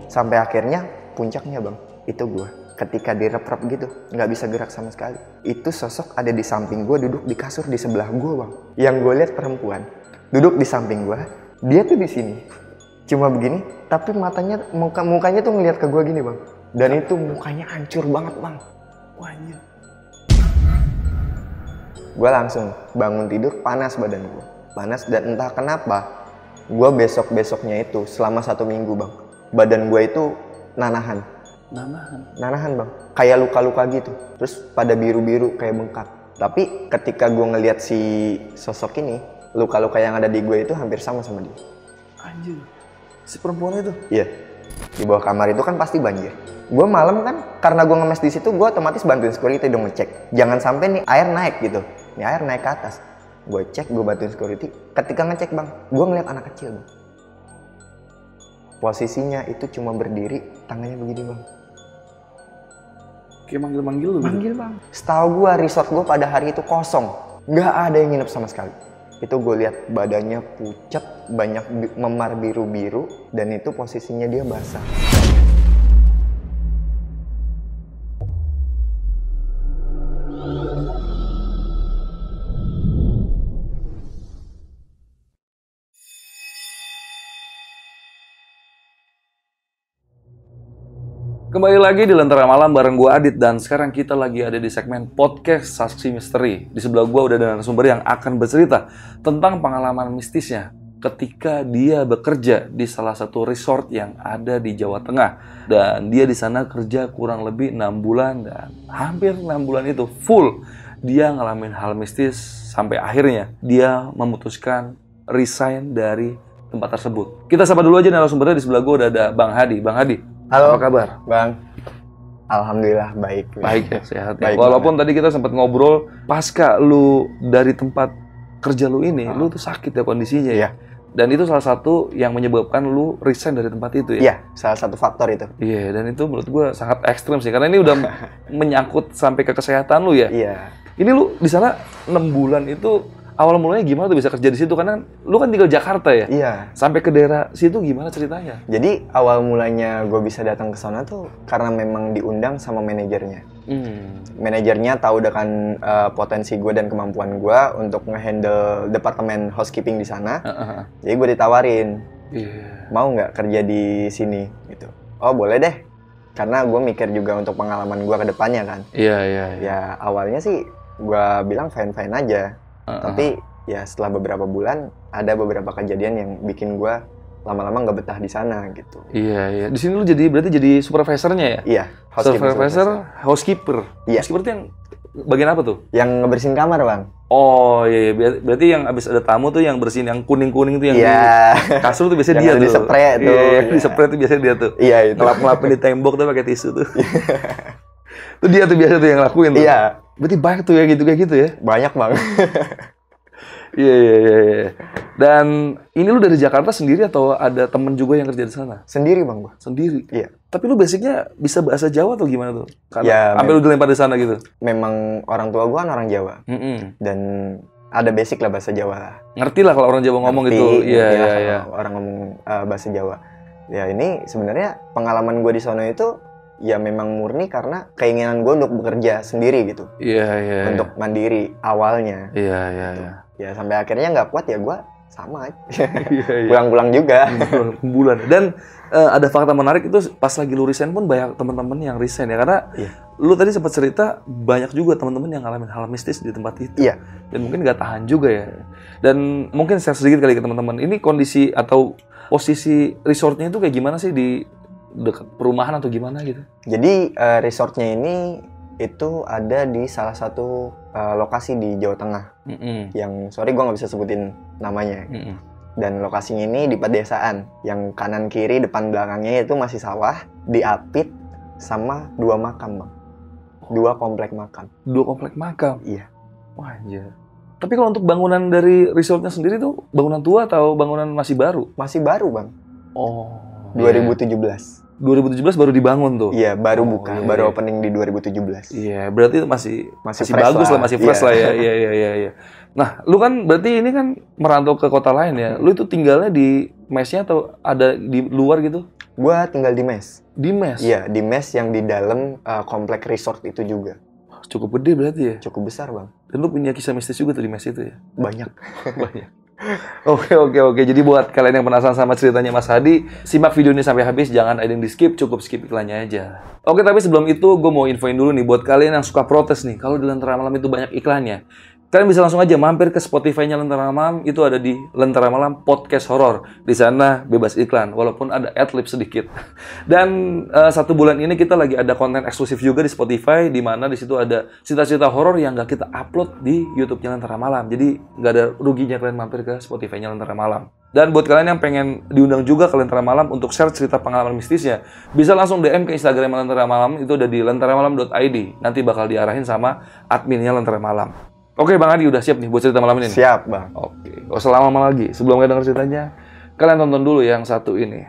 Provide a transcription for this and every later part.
Sampai akhirnya puncaknya bang, itu gue ketika direp-rep gitu, nggak bisa gerak sama sekali. Itu sosok ada di samping gue, duduk di kasur di sebelah gue bang. Yang gue lihat perempuan, duduk di samping gue, dia tuh di sini, cuma begini, tapi matanya, mukanya tuh ngeliat ke gue gini bang. Dan itu mukanya hancur banget bang. Wah anjir. Gue langsung bangun tidur, panas badan gue, panas, dan entah kenapa, gue besoknya itu selama 1 minggu bang, badan gue itu nanahan bang, kayak luka-luka gitu, terus pada biru-biru kayak bengkak. Tapi ketika gue ngeliat si sosok ini, luka-luka yang ada di gue itu hampir sama dia. Anjir, si perempuan itu? Iya, di bawah kamar itu kan pasti banjir. Gue malam kan, karena gue ngemes di situ, gue otomatis bantuin security dong ngecek, jangan sampai nih air naik gitu, nih air naik ke atas. Gue cek, gue bantuin security. Ketika ngecek bang, gue ngeliat anak kecil bang. Posisinya itu cuma berdiri, tangannya begini bang. Kayak manggil-manggil lu? Manggil bang. Setahu gue resort gue pada hari itu kosong, nggak ada yang nginep sama sekali. Itu gue lihat badannya pucat, banyak memar biru-biru, dan itu posisinya dia basah. Kembali lagi di Lentera Malam bareng gue Adit, dan sekarang kita lagi ada di segmen podcast Saksi Misteri. Di sebelah gue udah ada narasumber yang akan bercerita tentang pengalaman mistisnya ketika dia bekerja di salah satu resort yang ada di Jawa Tengah. Dan dia di sana kerja kurang lebih 6 bulan, dan hampir 6 bulan itu full dia ngalamin hal mistis sampai akhirnya dia memutuskan resign dari tempat tersebut. Kita sapa dulu aja narasumbernya. Di sebelah gue udah ada Bang Hadi. Bang Hadi, halo, apa kabar? Bang, alhamdulillah baik. Baik ya, sehat ya. Baik, Walaupun banget. tadi kita sempat ngobrol, pasca lu dari tempat kerja lu ini, lu tuh sakit ya kondisinya ya. Iya. Dan itu salah satu yang menyebabkan lu resign dari tempat itu ya. Iya, salah satu faktor itu. Iya, dan itu menurut gua sangat ekstrim sih, karena ini udah menyangkut sampai ke kesehatan lu ya. Iya. Ini lu di sana 6 bulan itu awal mulanya gimana tuh bisa kerja di situ? Karena lu kan tinggal Jakarta ya. Iya. Sampai ke daerah situ gimana ceritanya? Jadi awal mulanya gue bisa datang ke sana tuh karena memang diundang sama manajernya. Manajernya tahu dengan potensi gue dan kemampuan gue untuk ngehandle departemen housekeeping di sana. Jadi gue ditawarin, mau nggak kerja di sini gitu. Oh boleh deh, karena gue mikir juga untuk pengalaman gue ke depannya kan. Iya. Ya awalnya sih gue bilang fine-fine aja. Tapi ya setelah beberapa bulan ada beberapa kejadian yang bikin gue lama-lama nggak betah di sana gitu. Iya. Di sini lu berarti jadi supervisornya ya? Iya, housekeeper. Iya. Housekeeper itu yang bagian apa tuh? Yang ngebersihin kamar bang. Oh iya. Berarti yang abis ada tamu tuh yang bersihin yang kuning-kuning tuh yang Iya. di kasur tuh biasanya Yang dia ada tuh. di spray tuh. Iya, di spray tuh biasanya dia tuh. Iya itu. Ngelap-ngelapin di tembok tuh pakai tisu tuh. Itu dia tuh biasa tuh yang ngelakuin tuh. Iya. Berarti banyak tuh ya kayak gitu ya? Banyak bang. Iya. Dan ini lu dari Jakarta sendiri atau ada temen juga yang kerja di sana? Sendiri bang gua. Sendiri? Iya. Tapi lu basicnya bisa bahasa Jawa atau gimana tuh? Ya, Karena sampai lu dilempar di sana gitu? Memang orang tua gua kan orang Jawa. Dan ada basic lah bahasa Jawa lah. Ngerti lah kalau orang Jawa ngomong gitu. Iya. Orang ngomong bahasa Jawa. Ya ini sebenarnya pengalaman gua di sana itu ya memang murni karena keinginan gua untuk bekerja sendiri gitu. Iya. Untuk mandiri awalnya. Iya. Ya sampai akhirnya nggak kuat ya gue sama aja. Iya. Pulang-pulang juga. Bulan. Dan ada fakta menarik itu pas lagi lu resign pun banyak teman-teman yang resign ya, karena lu tadi sempat cerita banyak juga teman-teman yang ngalamin hal mistis di tempat itu. Iya. Dan mungkin nggak tahan juga ya. Dan mungkin share sedikit kali ke teman-teman. Ini kondisi atau posisi resortnya itu kayak gimana sih, di dekat perumahan atau gimana gitu? Jadi resortnya ini itu ada di salah satu lokasi di Jawa Tengah. Yang sorry gue nggak bisa sebutin namanya. Dan lokasinya ini di pedesaan, yang kanan kiri depan belakangnya itu masih sawah, diapit sama 2 makam bang. 2 komplek makam. 2 komplek makam? Iya. Wah anjir. Tapi kalau untuk bangunan dari resortnya sendiri tuh bangunan tua atau bangunan masih baru? Masih baru bang. Oh. 2017. 2017 baru dibangun tuh? Iya, baru buka, baru opening di 2017. Iya, berarti masih bagus lah, masih fresh lah ya. Iya. Nah, lu kan berarti ini kan merantau ke kota lain ya. Lu itu tinggalnya di mesnya atau ada di luar gitu? Gue tinggal di mes. Di mes? Iya, di mes yang di dalam komplek resort itu juga. Cukup gede berarti ya? Cukup besar, Bang. Dan lu punya kisah mistis juga tuh di mes itu ya? Banyak. Banyak. Oke. Jadi buat kalian yang penasaran sama ceritanya Mas Hadi, simak video ini sampai habis, jangan ada yang di-skip, cukup skip iklannya aja. Oke, tapi sebelum itu gue mau infoin dulu nih buat kalian yang suka protes nih, kalau di Lentera Malam itu banyak iklannya. Kalian bisa langsung aja mampir ke Spotify-nya Lentera Malam, itu ada di Lentera Malam Podcast Horor. Di sana bebas iklan, walaupun ada adlib sedikit. Dan 1 bulan ini kita lagi ada konten eksklusif juga di Spotify, di mana di situ ada cerita-cerita horor yang nggak kita upload di YouTube-nya Lentera Malam. Jadi nggak ada ruginya kalian mampir ke Spotify-nya Lentera Malam. Dan buat kalian yang pengen diundang juga ke Lentera Malam untuk share cerita pengalaman mistisnya, bisa langsung DM ke Instagram Lentera Malam, itu ada di lenteramalam.id. Nanti bakal diarahin sama adminnya Lentera Malam. Oke, Bang Hadi udah siap nih buat cerita malam ini? Siap, Bang. Oke, gak usah lama-lama lagi. Sebelum kalian denger ceritanya, kalian tonton dulu yang satu ini.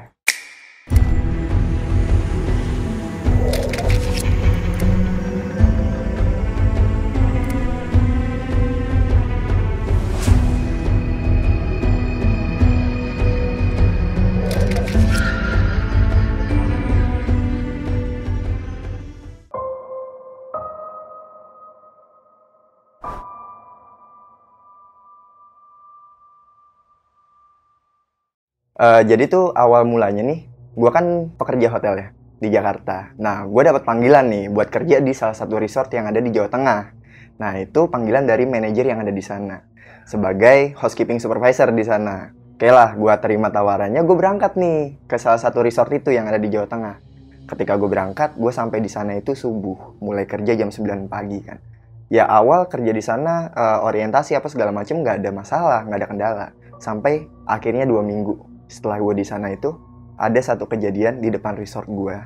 Jadi tuh awal mulanya nih, gue kan pekerja hotel ya di Jakarta. Nah, gue dapat panggilan nih buat kerja di salah satu resort yang ada di Jawa Tengah. Nah, itu panggilan dari manajer yang ada di sana sebagai housekeeping supervisor di sana. Oke lah, gue terima tawarannya, gue berangkat nih ke salah satu resort itu yang ada di Jawa Tengah. Ketika gue berangkat, gue sampai di sana itu subuh, mulai kerja jam 9 pagi kan. Ya awal kerja di sana orientasi apa segala macam nggak ada masalah, nggak ada kendala. Sampai akhirnya 2 minggu. Setelah gue di sana itu, ada satu kejadian di depan resort gue.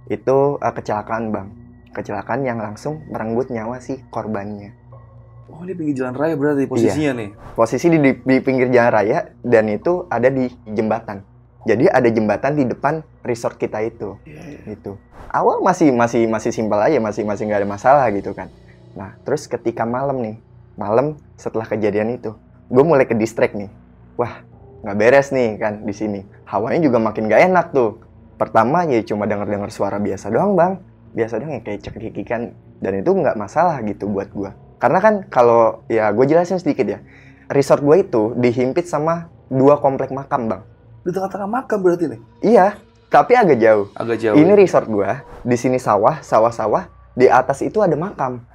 Itu kecelakaan, Bang. Kecelakaan yang langsung merenggut nyawa si korbannya. Oh, ini pinggir jalan raya berarti posisinya nih? Posisi di pinggir jalan raya, dan itu ada di jembatan. Jadi ada jembatan di depan resort kita itu. Gitu. Awal masih simpel aja, masih nggak ada masalah gitu kan. Nah, terus ketika malam setelah kejadian itu, gue mulai ke distract nih. Wah, nggak beres nih kan di sini. Hawanya juga makin nggak enak tuh. Pertama ya cuma dengar suara biasa doang, Bang. Biasa doang ya kayak cekik-cekikan. Dan itu nggak masalah gitu buat gue. Karena kan kalau ya gue jelasin sedikit ya. Resort gue itu dihimpit sama 2 komplek makam, Bang. Di tengah-tengah makam berarti nih? Iya, tapi agak jauh. Agak jauh. Ini resort gue. Di sini sawah. Di atas itu ada makam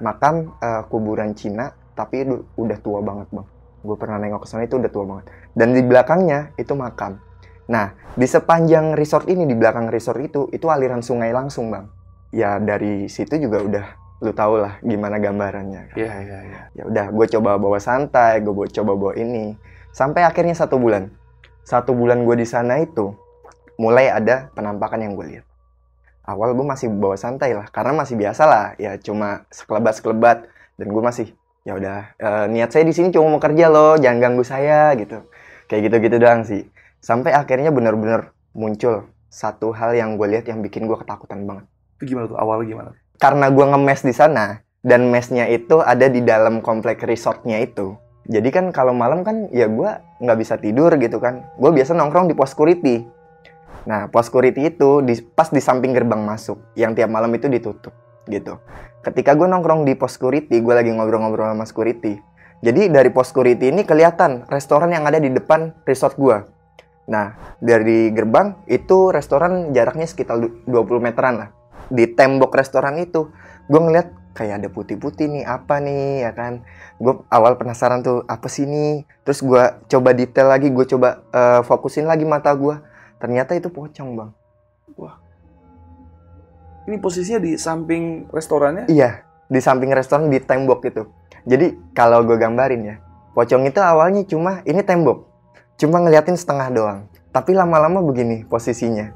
kuburan Cina, tapi udah tua banget, Bang. Gue pernah nengok ke sana itu udah tua banget. Dan di belakangnya itu makam. Nah, di sepanjang resort ini, di belakang resort itu aliran sungai langsung, Bang. Ya dari situ juga udah lu tau lah gimana gambarannya. Iya. Ya udah, gue coba bawa santai, gue coba bawa ini. Sampai akhirnya 1 bulan. 1 bulan gue di sana itu mulai ada penampakan yang gue lihat. Awal gue masih bawa santai lah, karena masih biasa lah, ya cuma sekelebat. Dan gue masih ya udah niat saya di sini cuma mau kerja loh, jangan ganggu saya gitu. Kayak gitu-gitu doang sih. Sampai akhirnya benar-benar muncul satu hal yang gue lihat yang bikin gue ketakutan banget. Itu gimana tuh? Awalnya gimana? Karena gue nge-mes di sana dan mesnya itu ada di dalam komplek resortnya itu. Jadi kan kalau malam kan ya gue nggak bisa tidur gitu kan. Gue biasa nongkrong di pos security. Nah, pos security itu pas di samping gerbang masuk, yang tiap malam itu ditutup gitu. Ketika gue nongkrong di pos security, gue lagi ngobrol-ngobrol sama security. Jadi dari pos security ini kelihatan restoran yang ada di depan resort gue. Nah, dari gerbang itu restoran jaraknya sekitar 20 meteran lah. Di tembok restoran itu, gue ngeliat kayak ada putih-putih nih, apa nih ya kan. Gue awal penasaran tuh, apa sih nih. Terus gue coba detail lagi, gue coba fokusin lagi mata gue. Ternyata itu pocong, Bang. Wah. Ini posisinya di samping restorannya? Iya, di samping restoran di tembok gitu. Jadi kalau gue gambarin ya, pocong itu awalnya cuma ini tembok. Cuma ngeliatin setengah doang. Tapi lama-lama begini posisinya.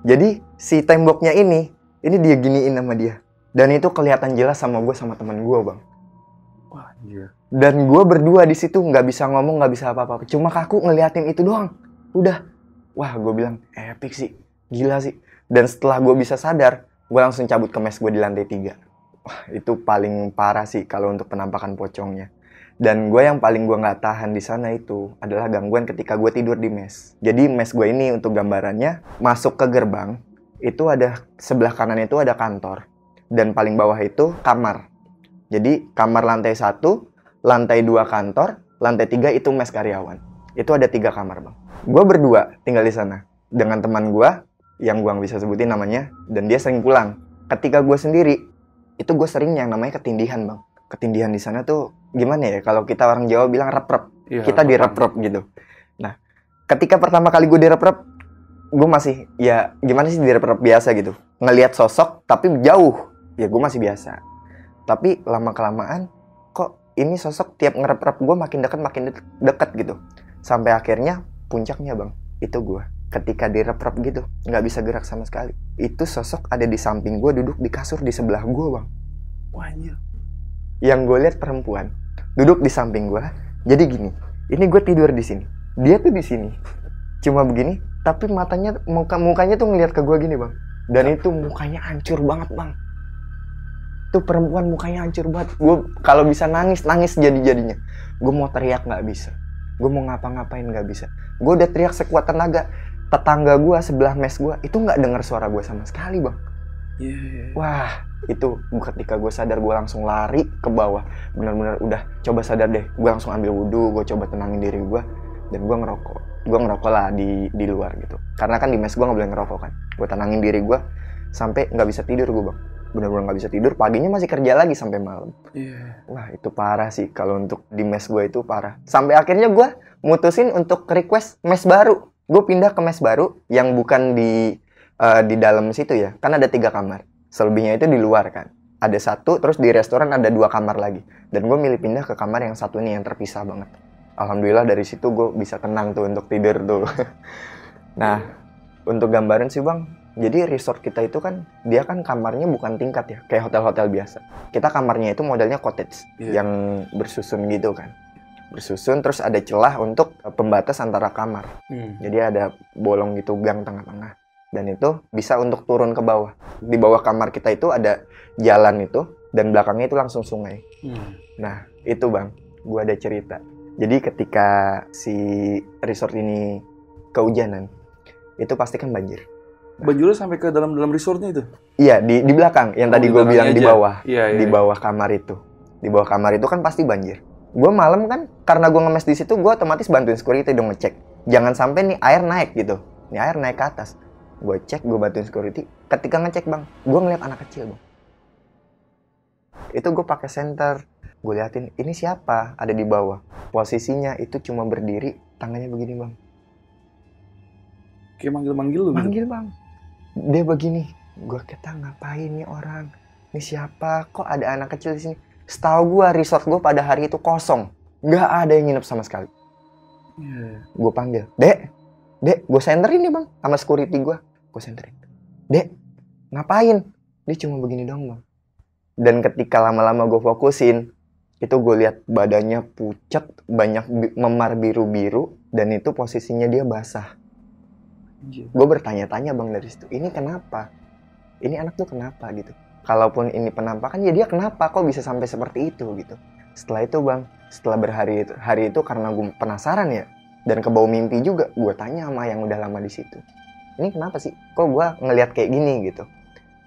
Jadi si temboknya ini dia giniin sama dia. Dan itu kelihatan jelas sama gue sama teman gue, Bang. Wah, anjir. Dan gue berdua di situ nggak bisa ngomong, nggak bisa apa-apa. Cuma kaku ngeliatin itu doang. Udah. Wah, gue bilang, epic sih. Gila sih. Dan setelah gue bisa sadar, gue langsung cabut ke mes gue di lantai 3. Wah, itu paling parah sih kalau untuk penampakan pocongnya. Dan gue yang paling gue nggak tahan di sana itu adalah gangguan ketika gue tidur di mes. Jadi mes gue ini untuk gambarannya, masuk ke gerbang, itu ada sebelah kanan itu ada kantor. Dan paling bawah itu kamar. Jadi kamar lantai 1, lantai 2 kantor, lantai 3 itu mes karyawan. Itu ada 3 kamar bang. Gue berdua tinggal di sana. Dengan teman gue, yang gue nggak bisa sebutin namanya, dan dia sering pulang. Ketika gue sendiri, itu gue sering yang namanya ketindihan bang. Ketindihan di sana tuh gimana ya, kalau kita orang Jawa bilang rep-rep, kita direp-rep gitu. Nah, ketika pertama kali gue direp-rep, gue masih ya gimana sih direp-rep biasa gitu, ngelihat sosok tapi jauh, ya gue masih biasa. Tapi lama-kelamaan kok ini sosok tiap ngerep-rep gue makin dekat gitu, sampai akhirnya puncaknya bang, itu gue ketika direp-rep gitu nggak bisa gerak sama sekali. Itu sosok ada di samping gue, duduk di kasur di sebelah gue bang. Wah, Yang gue lihat perempuan duduk di samping gue. Jadi gini, ini gue tidur di sini, dia tuh di sini, cuma begini, tapi mukanya tuh ngeliat ke gue gini bang. Dan itu mukanya hancur banget bang. Tuh perempuan mukanya hancur banget. Gue kalau bisa nangis jadi-jadinya. Gue mau teriak nggak bisa, gue mau ngapa-ngapain nggak bisa. Gue udah teriak sekuat tenaga. Tetangga gue sebelah mes gue itu nggak dengar suara gue sama sekali bang. Wah, itu ketika gue sadar, gue langsung lari ke bawah. Benar-benar udah coba sadar deh, gue langsung ambil wudhu, gue coba tenangin diri gue, dan gue ngerokok lah di luar gitu, karena kan di mes gue nggak boleh ngerokok kan. Gue tenangin diri gue sampai nggak bisa tidur gue bang, benar-benar nggak bisa tidur. Paginya masih kerja lagi sampai malam. Wah, itu parah sih. Kalau untuk di mes gue itu parah, sampai akhirnya gue mutusin untuk request mes baru. Gue pindah ke mes baru yang bukan di dalam situ ya, kan ada 3 kamar. Selebihnya itu di luar kan. Ada 1, terus di restoran ada 2 kamar lagi. Dan gue milih pindah ke kamar yang 1 nih, yang terpisah banget. Alhamdulillah dari situ gue bisa tenang tuh untuk tidur tuh. Nah, untuk gambaran sih bang, jadi resort kita itu kan, dia kan kamarnya bukan tingkat ya, kayak hotel-hotel biasa. Kita kamarnya itu modelnya cottage, yang bersusun gitu kan. Bersusun, terus ada celah untuk pembatas antara kamar. Jadi ada bolong gitu, gang tengah-tengah. Dan itu bisa untuk turun ke bawah. Di bawah kamar kita itu ada jalan itu, dan belakangnya itu langsung sungai. Nah, itu bang, gue ada cerita. Jadi ketika si resort ini kehujanan, itu pasti kan banjir. Banjirnya sampai ke dalam resortnya itu? Iya, di belakang. Yang tadi gue bilang aja. Di bawah. Iya. Bawah kamar itu. Di bawah kamar itu kan pasti banjir. Gue malam kan, karena gue ngemes di situ, gue otomatis bantuin security dong ngecek. Jangan sampai nih air naik gitu. Nih air naik ke atas. Gue cek, gue bantuin security. Ketika ngecek bang, gue ngeliat anak kecil bang. Itu gue pakai senter. Gue liatin, ini siapa? Ada di bawah. Posisinya itu cuma berdiri, tangannya begini bang. Kayak manggil-manggil lu gitu? Manggil bang. Dia begini. Gue kata ngapain nih orang? Ini siapa? Kok ada anak kecil di sini? Setahu gue resort gue pada hari itu kosong. Nggak ada yang nginep sama sekali. Gue panggil, Dek, gue senterin nih bang, sama security gue senterin. Dek, ngapain? Dia cuma begini dong bang. Dan ketika lama-lama gue fokusin, itu gue lihat badannya pucat, banyak memar biru-biru, dan itu posisinya dia basah. Gue bertanya-tanya bang dari situ, ini kenapa? Ini anak tuh kenapa gitu? Kalaupun ini penampakan, ya dia kenapa? Kok bisa sampai seperti itu gitu? Setelah itu bang, setelah hari itu karena gue penasaran ya, dan kebawa mimpi juga, gue tanya sama yang udah lama di situ. Ini kenapa sih? Kok gue ngelihat kayak gini gitu?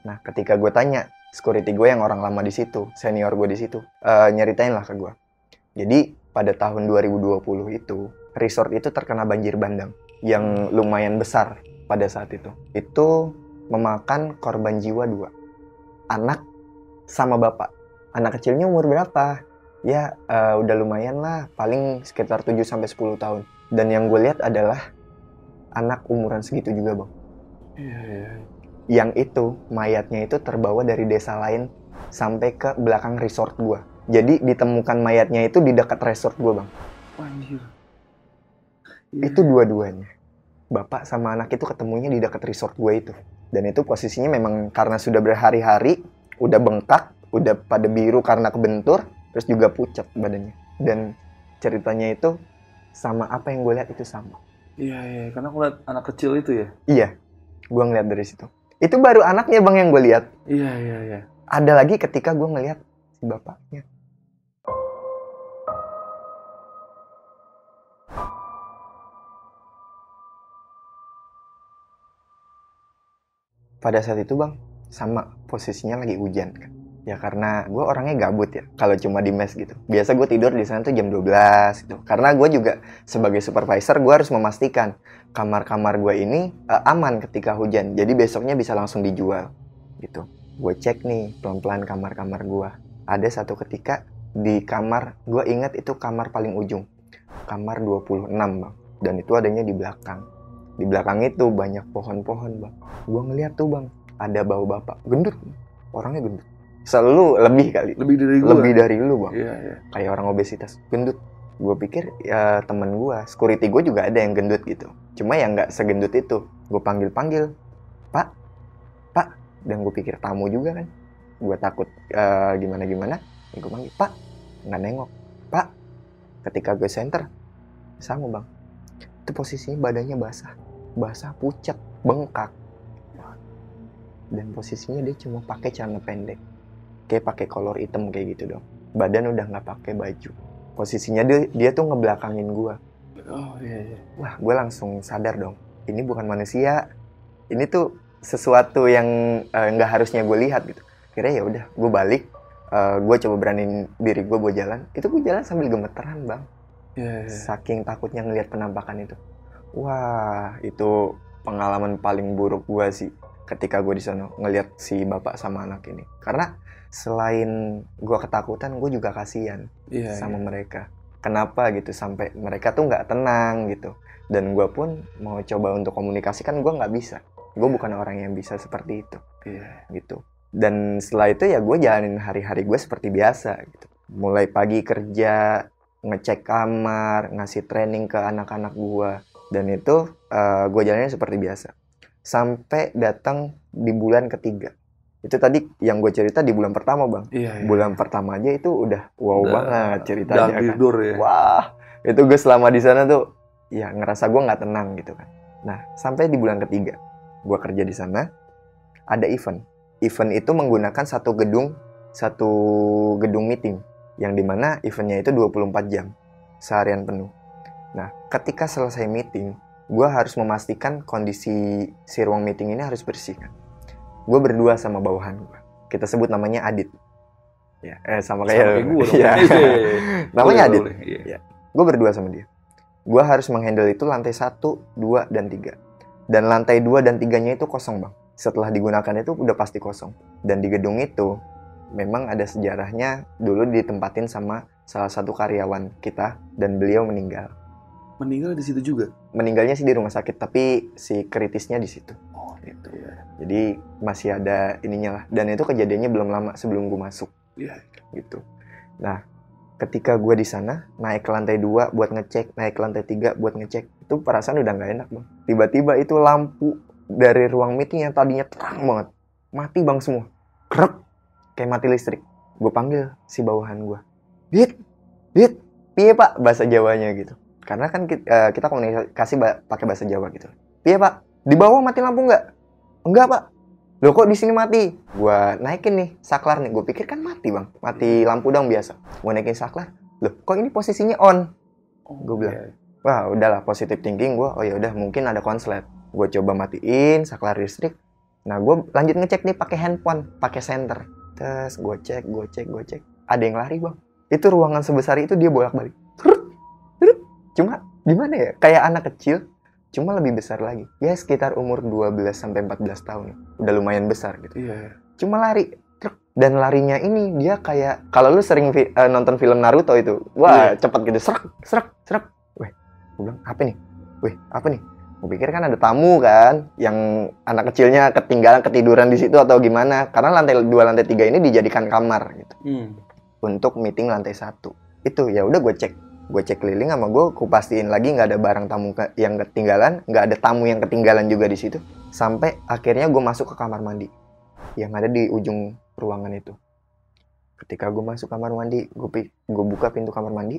Nah, ketika gue tanya, security gue yang orang lama di situ, senior gue di situ, nyeritain lah ke gue. Jadi pada tahun 2020 itu, resort itu terkena banjir bandang yang lumayan besar pada saat itu. Itu memakan korban jiwa 2. Anak sama bapak. Anak kecilnya umur berapa? Ya udah lumayan lah, paling sekitar 7-10 tahun. Dan yang gue lihat adalah anak umuran segitu juga bang. Yang itu, mayatnya itu terbawa dari desa lain sampai ke belakang resort gue. Jadi ditemukan mayatnya itu di dekat resort gue bang. Anjir. Itu dua-duanya. Bapak sama anak itu ketemunya di dekat resort gue itu. Dan itu posisinya memang karena sudah berhari-hari, udah bengkak, udah pada biru karena kebentur, terus juga pucat badannya. Dan ceritanya itu sama apa yang gue lihat itu sama. Iya, karena aku lihat anak kecil itu ya. Iya, gue ngeliat dari situ. Itu baru anaknya bang yang gue lihat. Iya. Ada lagi ketika gue ngeliat si bapaknya. Pada saat itu bang, sama posisinya lagi hujan kan. Ya karena gue orangnya gabut ya, kalau cuma di mes gitu. Biasa gue tidur di sana tuh jam 12 gitu. Karena gue juga sebagai supervisor, gue harus memastikan kamar-kamar gue ini aman ketika hujan. Jadi besoknya bisa langsung dijual gitu. Gue cek nih pelan-pelan kamar-kamar gue. Ada satu ketika di kamar, gue ingat itu kamar paling ujung. Kamar 26 bang. Dan itu adanya di belakang. Di belakang itu banyak pohon-pohon bang. Gue ngeliat tuh bang, ada bau bapak. Gendut, orangnya gendut. Selalu lebih kali. Lebih dari lu bang. Iya. Kayak orang obesitas, gendut. Gue pikir ya temen gue, security gue juga ada yang gendut gitu. Cuma yang nggak segendut itu. Gue panggil, Pak. Dan gue pikir tamu juga kan. Gue takut gimana-gimana. Gue panggil, Pak. Nggak nengok. Pak. Ketika gue center, sama bang. Itu posisinya badannya basah, pucat, bengkak. Dan posisinya dia cuma pakai celana pendek. Kayak pakai kolor hitam kayak gitu dong. Badan udah nggak pakai baju. Posisinya dia tuh ngebelakangin gue. Oh iya. Wah, gue langsung sadar dong. Ini bukan manusia. Ini tuh sesuatu yang nggak harusnya gue lihat gitu. Akhirnya ya udah, gue balik. Gue coba beraniin diri gue buat jalan. Itu gue jalan sambil gemeteran bang. Yeah. Saking takutnya ngelihat penampakan itu. Wah, itu pengalaman paling buruk gue sih. Ketika gue di sana ngelihat si bapak sama anak ini. Karena selain gue ketakutan, gue juga kasihan sama mereka. Kenapa gitu sampai mereka tuh nggak tenang gitu. Dan gue pun mau coba untuk komunikasi kan gue nggak bisa. Gue bukan orang yang bisa seperti itu. Gitu. Dan setelah itu ya gue jalanin hari-hari gue seperti biasa gitu. Mulai pagi kerja, ngecek kamar, ngasih training ke anak-anak gue. Dan itu gue jalanin seperti biasa. Sampai datang di bulan ketiga. Itu tadi yang gue cerita di bulan pertama bang. Bulan pertama aja itu udah wow banget ceritanya kan. Ya. Wah, itu gue selama di sana tuh ya ngerasa gue nggak tenang gitu kan. Nah sampai di bulan ketiga gue kerja di sana, ada event. Event itu menggunakan satu gedung meeting yang dimana eventnya itu 24 jam seharian penuh. Nah ketika selesai meeting, gue harus memastikan kondisi si ruang meeting ini harus bersih kan. Gue berdua sama bawahan gue. Kita sebut namanya Adit. Ya, sama kayak gue. Ya. Namanya Adit. Ya. Gue berdua sama dia. Gue harus menghandle itu lantai 1, 2, dan 3. Dan lantai 2 dan 3-nya itu kosong bang. Setelah digunakan itu udah pasti kosong. Dan di gedung itu memang ada sejarahnya, dulu ditempatin sama salah satu karyawan kita dan beliau meninggal. Meninggal di situ juga? Meninggalnya sih di rumah sakit, tapi si kritisnya di situ. Oh gitu ya. Jadi masih ada ininya lah. Dan itu kejadiannya belum lama sebelum gue masuk. Iya. Gitu. Nah, ketika gue di sana naik ke lantai 2 buat ngecek, naik ke lantai 3 buat ngecek, itu perasaan udah nggak enak bang. Tiba-tiba itu lampu dari ruang meeting yang tadinya terang banget, mati bang semua. Krek, kayak mati listrik. Gue panggil si bawahan gue. Dit, piye pak? Bahasa Jawanya gitu. Karena kan kita komunikasi pakai bahasa Jawa gitu. Piye pak? Di bawah mati lampu nggak? Enggak pak. Loh kok di sini mati? Gua naikin nih saklar nih. Gue pikir kan mati bang, mati lampu dong biasa. Gue naikin saklar. Loh kok ini posisinya on? Gue bilang, wah udahlah positive thinking gue. Oh ya udah mungkin ada konslet. Gue coba matiin saklar listrik. Nah gue lanjut ngecek nih pakai handphone, pakai senter. Terus gue cek. Ada yang lari bang. Itu ruangan sebesar itu dia bolak-balik. Cuma gimana ya? Kayak anak kecil. Cuma lebih besar lagi. Ya sekitar umur 12-14 tahun. Udah lumayan besar gitu. Cuma lari. Dan larinya ini dia kayak, kalau lu sering nonton film Naruto itu. Wah cepet gitu. Serak. Weh, gue bilang apa nih? Gue pikir kan ada tamu kan. Yang anak kecilnya ketinggalan, ketiduran di situ atau gimana. Karena lantai 2, lantai 3 ini dijadikan kamar gitu. Untuk meeting lantai 1. Itu ya udah gue cek keliling sama gue pastiin lagi nggak ada barang tamu yang ketinggalan, nggak ada tamu yang ketinggalan juga di situ. Sampai akhirnya gue masuk ke kamar mandi yang ada di ujung ruangan itu. Ketika gue masuk kamar mandi, gue buka pintu kamar mandi,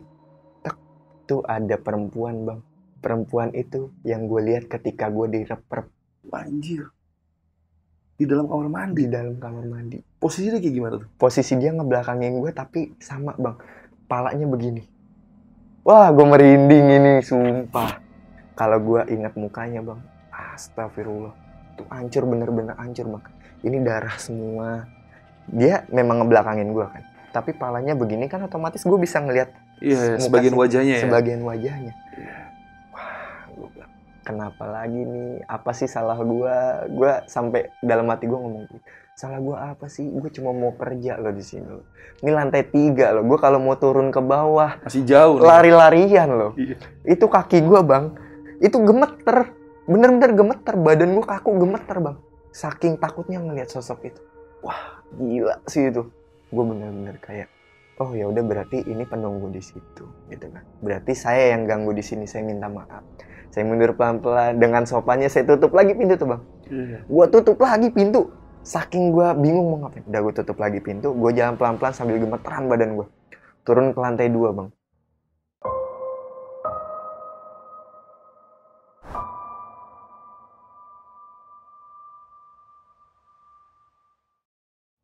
tuh ada perempuan bang. Perempuan itu yang gue lihat ketika gue direp-rep. Anjir. Di dalam kamar mandi? Di dalam kamar mandi. Posisinya kayak gimana tuh? Posisi dia ngebelakangin gue tapi sama bang. Palanya begini. Wah, gue merinding ini, sumpah. Kalau gue ingat mukanya, bang, astagfirullah. Tuh hancur, bener-bener hancur bang. Ini darah semua. Dia memang ngebelakangin gue kan. Tapi palanya begini kan otomatis gue bisa ngelihat sebagian wajahnya ya. Sebagian wajahnya. Wah, gue bilang, kenapa lagi nih? Apa sih salah gue? Gue sampai dalam hati gue ngomong, salah gue apa sih? Gue cuma mau kerja loh di sini loh. Ini lantai 3 loh. Gue kalau mau turun ke bawah masih jauh. Lari-larian loh. Itu kaki gue bang. Itu gemeter. Bener-bener gemeter. Badan gue kaku gemeter bang. Saking takutnya ngelihat sosok itu. Wah, gila sih itu. Gue bener-bener kayak, oh ya udah berarti ini penunggu di situ, gitu kan. Berarti saya yang ganggu di sini, saya minta maaf. Saya mundur pelan-pelan, dengan sopannya saya tutup lagi pintu tuh bang. Gue tutup lagi pintu, saking gue bingung mau ngapain. Udah gue tutup lagi pintu, gue jalan pelan-pelan sambil gemeteran badan gue. Turun ke lantai 2 bang.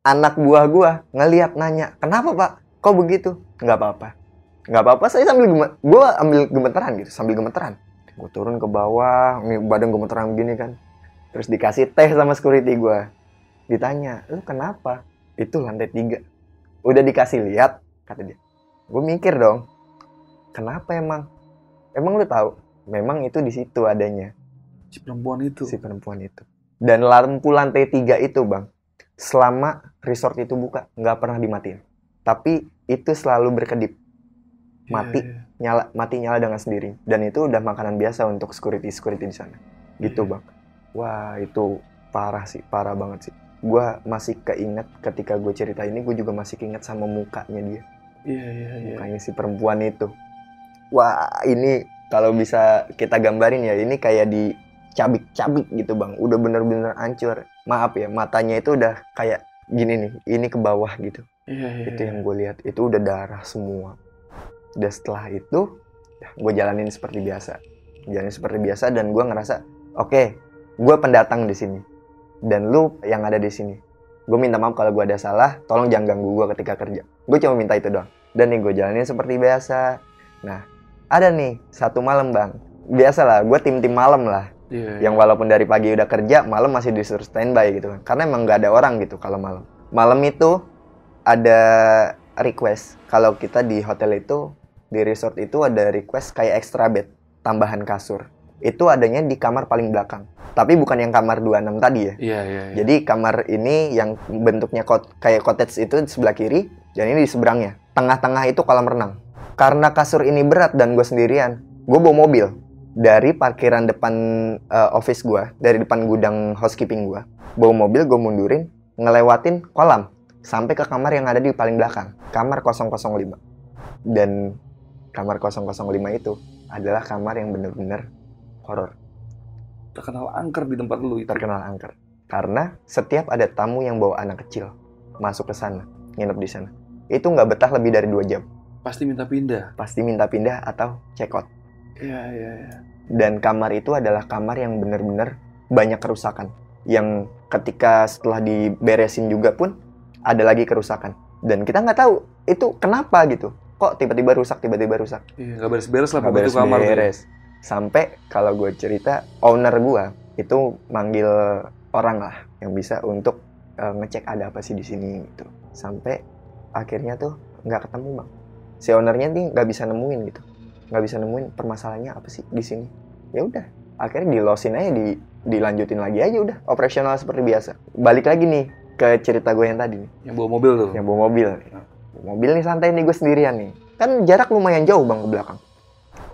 Anak buah gue ngeliat nanya, kenapa pak? Kok begitu? Nggak apa-apa. Nggak apa-apa, saya gue ambil gemeteran gitu, sambil gemeteran. Gue turun ke bawah, badan gemeteran begini kan. Terus dikasih teh sama security gue. Ditanya, lu kenapa? Itu lantai 3. Udah dikasih lihat, kata dia. Gue mikir dong, kenapa emang? Emang lu tahu? Memang itu di situ adanya. Si perempuan itu. Dan lampu lantai 3 itu bang, selama resort itu buka, nggak pernah dimatiin. Tapi itu selalu berkedip. Mati nyala dengan sendiri. Dan itu udah makanan biasa untuk security di sana. Gitu bang. Wah itu parah banget sih. Gue masih keinget ketika gue cerita ini, gue juga masih keinget sama mukanya dia. Mukanya si perempuan itu. Wah ini kalau bisa kita gambarin ya, ini kayak dicabik-cabik gitu bang. Udah bener-bener hancur. Maaf ya, matanya itu udah kayak gini nih, ini ke bawah gitu. Itu yang gue lihat, itu udah darah semua. Dan setelah itu, gue jalanin seperti biasa. Dan gue ngerasa, oke, gue pendatang di sini. Dan lu yang ada di sini. Gue minta maaf kalau gue ada salah, tolong jangan ganggu gue ketika kerja. Gue cuma minta itu doang. Dan nih gue jalanin seperti biasa. Nah, ada nih, satu malam bang. Biasalah, gue tim malam lah. Yang walaupun dari pagi udah kerja, malam masih disuruh standby gitu kan. Karena emang nggak ada orang gitu kalau malam. Malam itu ada request. Kalau kita di hotel itu, di resort itu ada request kayak extra bed, tambahan kasur. Itu adanya di kamar paling belakang. Tapi bukan yang kamar 26 tadi ya. Jadi kamar ini yang bentuknya kayak cottage itu di sebelah kiri, dan ini di seberangnya. Tengah-tengah itu kolam renang. Karena kasur ini berat dan gue sendirian, gue bawa mobil. Dari parkiran depan office gue, dari depan gudang housekeeping gue, bawa mobil, gue mundurin, ngelewatin kolam, sampai ke kamar yang ada di paling belakang, kamar 005. Dan kamar 005 itu adalah kamar yang bener-bener horor. Terkenal angker di tempat lu itu. Terkenal angker. Karena setiap ada tamu yang bawa anak kecil, masuk ke sana, nginep di sana, itu nggak betah lebih dari 2 jam. Pasti minta pindah Atau check out. Iya. Dan kamar itu adalah kamar yang benar-benar banyak kerusakan. Yang ketika setelah diberesin juga pun ada lagi kerusakan. Dan kita nggak tahu itu kenapa gitu. Kok tiba-tiba rusak. Iya, nggak beres-beres lah pokoknya itu kamar. Sampai kalau gue cerita, owner gue itu manggil orang lah yang bisa untuk ngecek ada apa sih di sini gitu. Sampai akhirnya tuh nggak ketemu bang. Si ownernya nih nggak bisa nemuin permasalahannya apa sih di sini. Ya udah, akhirnya dilosin aja, dilanjutin lagi aja udah, operasional seperti biasa. Balik lagi nih ke cerita gue yang tadi nih. Yang bawa mobil tuh. Yang bawa mobil. Mobil nih santai nih, gue sendirian nih. Kan jarak lumayan jauh bang ke belakang.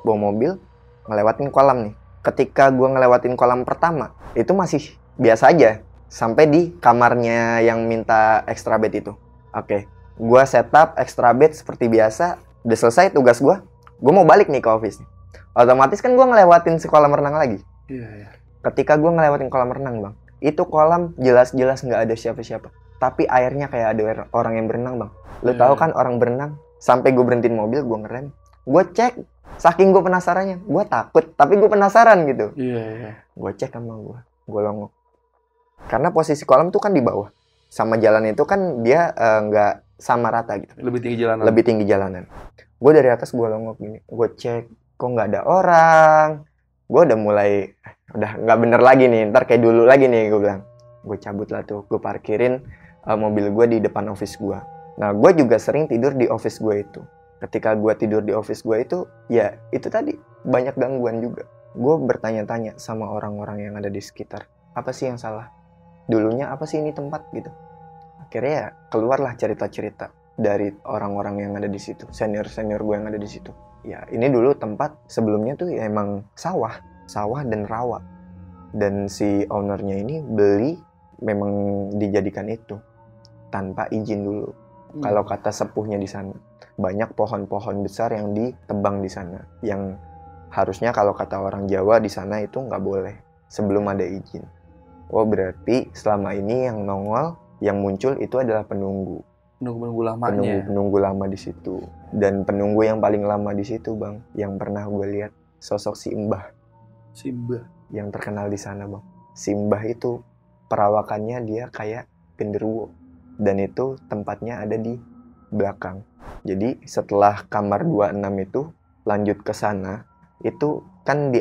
Bawa mobil, ngelewatin kolam nih. Ketika gue ngelewatin kolam pertama, itu masih biasa aja. Sampai di kamarnya yang minta extra bed itu. Oke, gue setup extra bed seperti biasa. Udah selesai tugas gue mau balik nih ke office nih. Otomatis kan gue ngelewatin si kolam renang lagi. Iya. Ketika gue ngelewatin kolam renang bang, itu kolam jelas-jelas nggak ada siapa-siapa. Tapi airnya kayak ada orang yang berenang bang. Lu tahu kan orang berenang. Sampai gue berhentiin mobil, gue ngerem. Gue cek, saking gue penasarannya. Gue takut, tapi gue penasaran gitu. Iya. Gue cek sama gue longok. Karena posisi kolam tuh kan di bawah. Sama jalan itu kan dia nggak sama rata gitu. Lebih tinggi jalanan. Gue dari atas gue longok gini, gue cek, kok nggak ada orang, gue udah mulai udah nggak bener lagi nih, ntar kayak dulu lagi nih, gue bilang. Gue cabut lah tuh, gue parkirin mobil gue di depan office gue. Nah, gue juga sering tidur di office gue itu. Ketika gue tidur di office gue itu, ya itu tadi, banyak gangguan juga. Gue bertanya-tanya sama orang-orang yang ada di sekitar, apa sih yang salah? Dulunya apa sih ini tempat gitu? Akhirnya ya keluarlah cerita-cerita dari orang-orang yang ada di situ, senior-senior gue yang ada di situ. Ya, ini dulu tempat sebelumnya tuh ya emang sawah dan rawa. Dan si ownernya ini beli memang dijadikan itu tanpa izin dulu. Kalau kata sepuhnya di sana, banyak pohon-pohon besar yang ditebang di sana, yang harusnya kalau kata orang Jawa di sana itu nggak boleh sebelum ada izin. Oh, berarti selama ini yang nongol, yang muncul itu adalah penunggu lamanya. Penunggu lama di situ. Dan penunggu yang paling lama di situ, Bang, yang pernah gue lihat, sosok si Mbah. Yang terkenal di sana, Bang. Si Mbah itu perawakannya dia kayak genderuwo. Dan itu tempatnya ada di belakang. Jadi setelah kamar 26 itu lanjut ke sana, itu kan di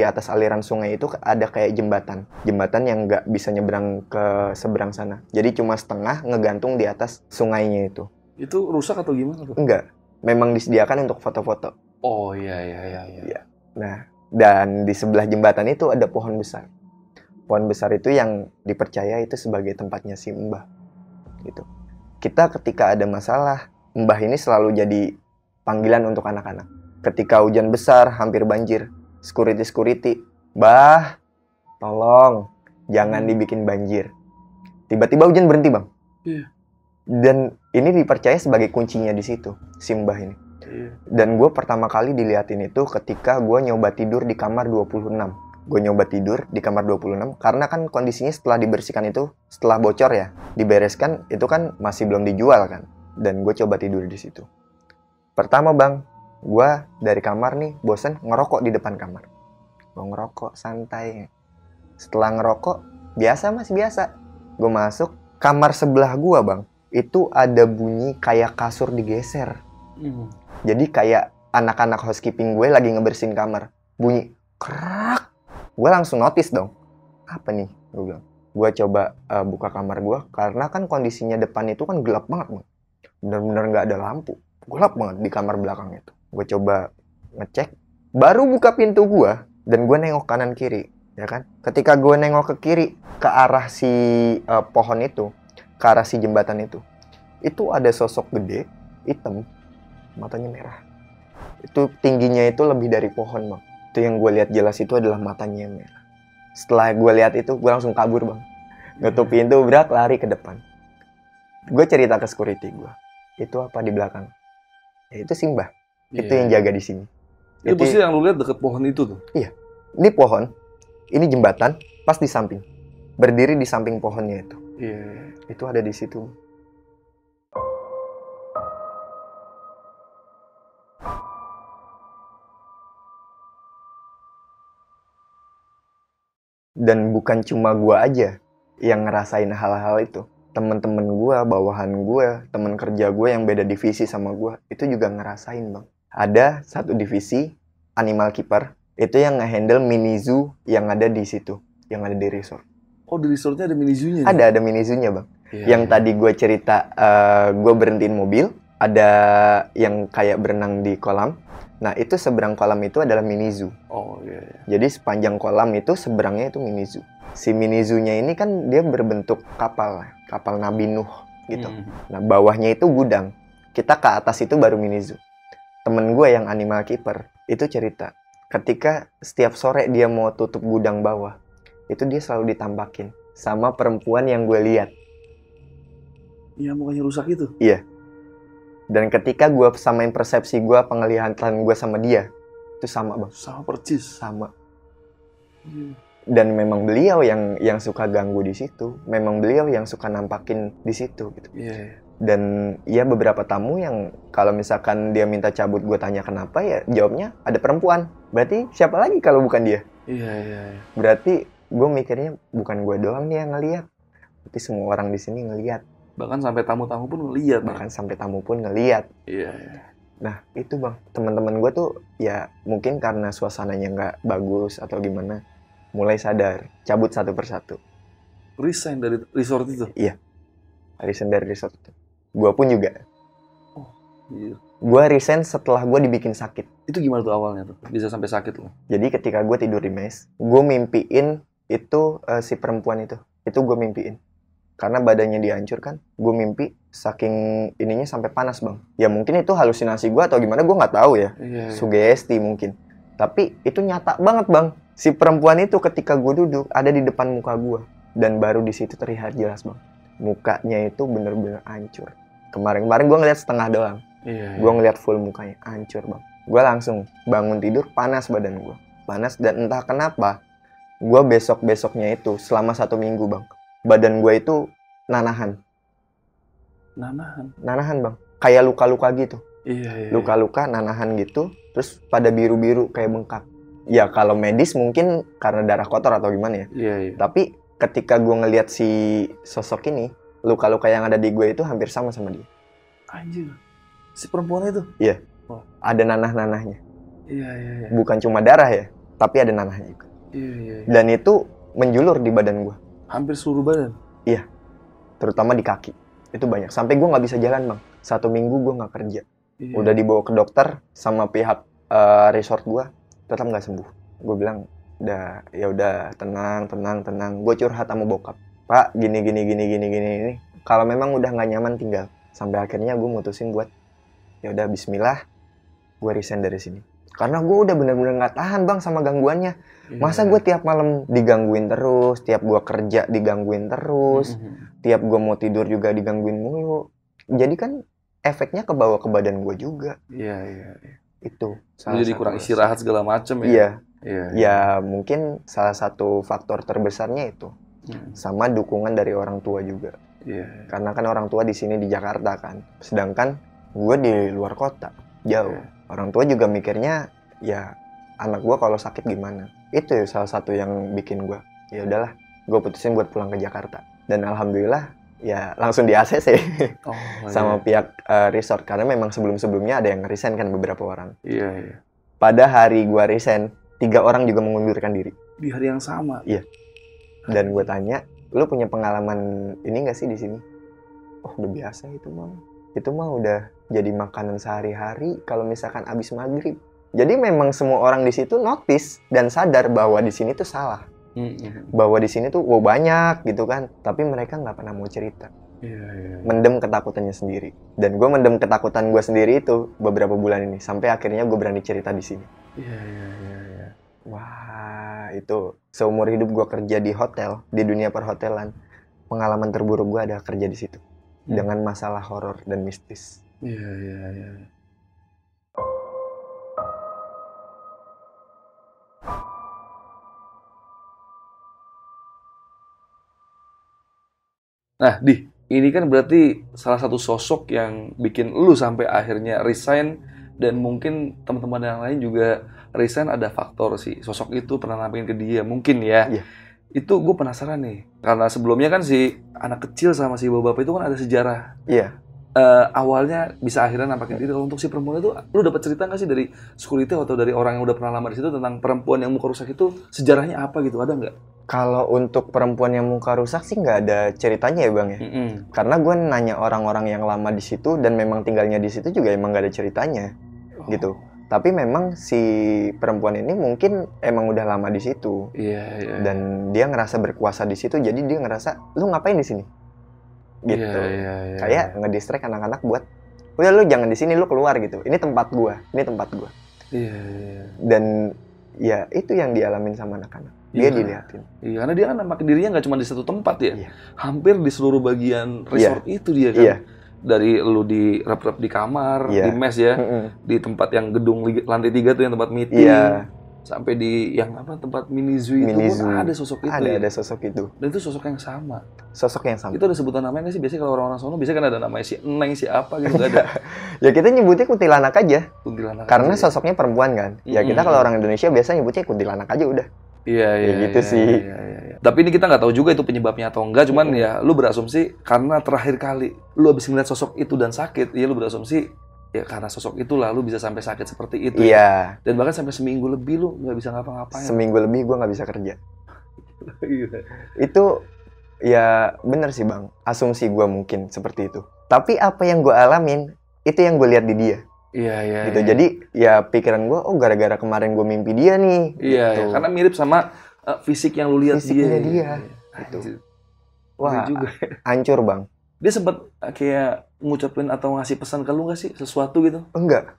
atas aliran sungai itu ada kayak jembatan yang nggak bisa nyebrang ke seberang sana. Jadi cuma setengah ngegantung di atas sungainya itu. Itu rusak atau gimana tuh? Enggak, memang disediakan untuk foto-foto. Oh iya. Nah, dan di sebelah jembatan itu ada pohon besar. Pohon besar itu yang dipercaya itu sebagai tempatnya si Mbah. Gitu. Kita ketika ada masalah, Mbah ini selalu jadi panggilan untuk anak-anak. Ketika hujan besar, hampir banjir, security, Mbah, tolong jangan dibikin banjir. Tiba-tiba hujan berhenti, Bang. Iya. Dan ini dipercaya sebagai kuncinya di situ, si Mbah ini. Iya. Dan gue pertama kali diliatin itu ketika gue nyoba tidur di kamar 26. Gue nyoba tidur di kamar 26 karena kan kondisinya setelah dibersihkan itu, setelah bocor ya, dibereskan itu kan masih belum dijual kan. Dan gue coba tidur di situ. Pertama, Bang, gue dari kamar nih bosen ngerokok di depan kamar. Gue ngerokok santai. Setelah ngerokok masih biasa. Gue masuk kamar sebelah gue, Bang. Itu ada bunyi kayak kasur digeser. Jadi kayak anak-anak housekeeping gue lagi ngebersihin kamar. Bunyi kerak. Gue langsung notice dong. Apa nih? Gue bilang. Gue coba buka kamar gue. Karena kan kondisinya depan itu kan gelap banget, Bang. Bener-bener gak ada lampu. Gelap banget di kamar belakang itu. Gue coba ngecek. Baru buka pintu gue. Dan gue nengok kanan kiri. Ya kan? Ketika gue nengok ke kiri. Ke arah si pohon itu. Ke arah si jembatan itu. Itu ada sosok gede. Hitam. Matanya merah. Itu tingginya itu lebih dari pohon, Bang. Itu yang gue lihat jelas itu adalah matanya yang merah. Setelah gue lihat itu, gue langsung kabur, Bang. Nutup pintu, lari ke depan. Gue cerita ke security gue. Itu apa di belakang? Ya, itu si Mbah. Itu yang jaga di sini. Itu pasti yang lu lihat deket pohon itu tuh? Iya. Ini pohon, ini jembatan, pas di samping. Berdiri di samping pohonnya itu. Iya. Itu ada di situ. Dan bukan cuma gue aja yang ngerasain hal-hal itu. Temen-temen gue, bawahan gue, temen kerja gue yang beda divisi sama gue, itu juga ngerasain, Bang. Ada satu divisi, animal keeper, itu yang nge-handle mini zoo yang ada di situ, yang ada di resort. Oh, di resortnya ada mini zoo-nya? Ada mini zoo-nya, Bang. Yang tadi gue cerita, gue berhentiin mobil, ada yang kayak berenang di kolam. Nah, itu seberang kolam itu adalah mini zoo. Oh, iya. Jadi sepanjang kolam itu seberangnya itu mini zoo. Si mini zoo-nya ini kan dia berbentuk kapal Nabi Nuh gitu. Nah, bawahnya itu gudang. Kita ke atas itu baru mini zoo. Temen gue yang animal keeper itu cerita, ketika setiap sore dia mau tutup gudang bawah, itu dia selalu ditampakin sama perempuan yang gue lihat. Iya, mukanya rusak itu? Iya. Dan ketika gue samain persepsi gue, penglihatan gue sama dia, itu sama, Bang. Sama percis? Sama. Dan memang beliau yang suka ganggu di situ. Memang beliau yang suka nampakin di situ gitu. Iya. Dan ya beberapa tamu yang kalau misalkan dia minta cabut, gue tanya kenapa, ya jawabnya ada perempuan. Berarti siapa lagi kalau bukan dia? Iya. Berarti gue mikirnya bukan gue doang nih yang ngelihat. Berarti semua orang di sini ngelihat. Bahkan sampai tamu-tamu pun ngelihat. Bahkan sampai tamu pun ngelihat. Iya. Nah itu bang, teman-teman gue tuh ya mungkin karena suasananya nggak bagus atau gimana, mulai sadar, cabut satu persatu. Resign dari resort itu? Iya, resign dari resort itu. Gue pun juga. Oh, iya. Gue resign setelah gue dibikin sakit. Itu gimana tuh awalnya tuh? Bisa sampai sakit loh. Jadi ketika gue tidur di mes, gue mimpiin itu si perempuan itu gue mimpiin. Karena badannya dihancurkan, gue mimpi saking ininya sampai panas bang. Ya mungkin itu halusinasi gue atau gimana, gue nggak tahu ya. Iya. Sugesti mungkin. Tapi itu nyata banget bang. Si perempuan itu ketika gue duduk ada di depan muka gue. Dan baru di situ terlihat jelas bang. Mukanya itu bener-bener hancur. Kemarin-kemarin gue ngeliat setengah doang. Iya. Gue ngeliat full mukanya hancur bang. Gue langsung bangun tidur, panas badan gue. Panas dan entah kenapa, gue besok-besoknya itu selama 1 minggu bang. Badan gue itu nanahan bang, kayak luka-luka gitu. Iya. Luka-luka nanahan gitu, terus pada biru-biru kayak bengkak. Ya kalau medis mungkin karena darah kotor atau gimana ya. Iya. Tapi ketika gue ngelihat si sosok ini, luka-luka yang ada di gue itu hampir sama dia. Anjir, si perempuan itu? Iya. Oh. Ada nanah-nanahnya. Iya. Bukan cuma darah ya, tapi ada nanahnya juga. Iya. Dan itu menjulur di badan gue. Hampir seluruh badan? Iya, terutama di kaki. Itu banyak. Sampai gue nggak bisa jalan bang. 1 minggu gue nggak kerja. Iya. Udah dibawa ke dokter sama pihak resort gue, tetap nggak sembuh. Gue bilang, udah tenang. Gue curhat sama bokap. Pak, gini. Kalau memang udah nggak nyaman tinggal. Sampai akhirnya gue mutusin buat, ya udah Bismillah, gue resign dari sini. Karena gue udah bener-bener nggak tahan bang sama gangguannya. Masa gue tiap malam digangguin terus, tiap gue kerja digangguin terus, tiap gue mau tidur juga digangguin mulu. Jadi kan efeknya kebawa ke badan gue juga. Iya. Itu. Jadi kurang istirahat segala macem ya? Iya. Ya mungkin salah satu faktor terbesarnya itu. Sama dukungan dari orang tua juga. Iya. Karena kan orang tua di sini di Jakarta kan. Sedangkan gue di luar kota, jauh. Orang tua juga mikirnya, ya anak gue kalau sakit gimana. Itu salah satu yang bikin gue, ya udahlah, gue putusin buat pulang ke Jakarta. Dan alhamdulillah ya langsung di ACC sama pihak resort, karena memang sebelumnya ada yang resign kan beberapa orang. Iya. Pada hari gue resign, 3 orang juga mengundurkan diri. Di hari yang sama? Iya. Dan gue tanya, lu punya pengalaman ini nggak sih di sini? Oh udah biasa itu mah udah jadi makanan sehari-hari kalau misalkan abis maghrib. Jadi memang semua orang di situ notice dan sadar bahwa di sini tuh salah. Bahwa di sini tuh banyak gitu kan, tapi mereka nggak pernah mau cerita. Iya. Mendem ketakutannya sendiri. Dan gue mendem ketakutan gue sendiri itu beberapa bulan ini sampai akhirnya gue berani cerita di sini. Iya. Wah, itu seumur hidup gue kerja di hotel, di dunia perhotelan, pengalaman terburuk gue adalah kerja di situ dengan masalah horor dan mistis. Iya. Nah, ini kan berarti salah satu sosok yang bikin lu sampai akhirnya resign, dan mungkin teman-teman yang lain juga resign ada faktor si sosok itu pernah nampilin ke dia, mungkin ya. Iya. Itu gue penasaran nih, karena sebelumnya kan si anak kecil sama si bapak itu kan ada sejarah. Iya. Awalnya bisa akhirnya nampakin diri. Kalau untuk si perempuan itu, lu dapat cerita nggak sih dari security atau dari orang yang udah pernah lama di situ tentang perempuan yang muka rusak itu sejarahnya apa gitu, ada nggak? Kalau untuk perempuan yang muka rusak sih nggak ada ceritanya ya bang ya. Karena gue nanya orang-orang yang lama di situ dan memang tinggalnya di situ juga emang nggak ada ceritanya, gitu. Tapi memang si perempuan ini mungkin emang udah lama di situ. Iya. Dan dia ngerasa berkuasa di situ, jadi dia ngerasa lu ngapain di sini, gitu. Iya. Kayak ngedistract anak-anak buat, udah lu jangan di sini, lu keluar gitu. Ini tempat gua. Iya. Dan ya itu yang dialamin sama anak-anak. Dia dilihatin. Iya, karena dia kan nampakin dirinya nggak cuma di satu tempat ya. Iya. Hampir di seluruh bagian resort itu dia kan. Iya. Dari lu di rep-rep di kamar, di mes ya, di tempat yang gedung lantai 3 tuh yang tempat meeting. Iya. Sampai di yang apa tempat mini zoo itu pun ada sosok itu. Ada sosok itu. Dan itu sosok yang sama. Itu ada sebutan namanya nggak sih? Biasanya kalau orang-orang sono biasanya kan ada namanya si Eneng, si apa gitu, ada. Ya kita nyebutnya kuntilanak aja. Karena aja. sosoknya perempuan kan. Ya kita kalau orang Indonesia biasa nyebutnya kuntilanak aja udah. Iya. Gitu sih. Iya. Tapi ini kita nggak tahu juga itu penyebabnya atau enggak. Cuman ya lu berasumsi karena terakhir kali lu habis ngeliat sosok itu dan sakit, ya lu berasumsi ya karena sosok itu lalu bisa sampai sakit seperti itu. Iya. Dan bahkan sampai seminggu lebih lu nggak bisa ngapa-ngapain. Seminggu lebih gue nggak bisa kerja. Iya. Itu ya bener sih bang, asumsi gue mungkin seperti itu. Tapi apa yang gue alamin itu yang gue lihat di dia. Iya. Gitu. Jadi ya pikiran gue, oh gara-gara kemarin gue mimpi dia nih. Iya, gitu. karena mirip sama fisik yang lu lihat Fisiknya dia. Gitu. Wah, juga. hancur bang. Dia sempat kayak ngucapin atau ngasih pesan ke lu nggak sih sesuatu gitu? Enggak.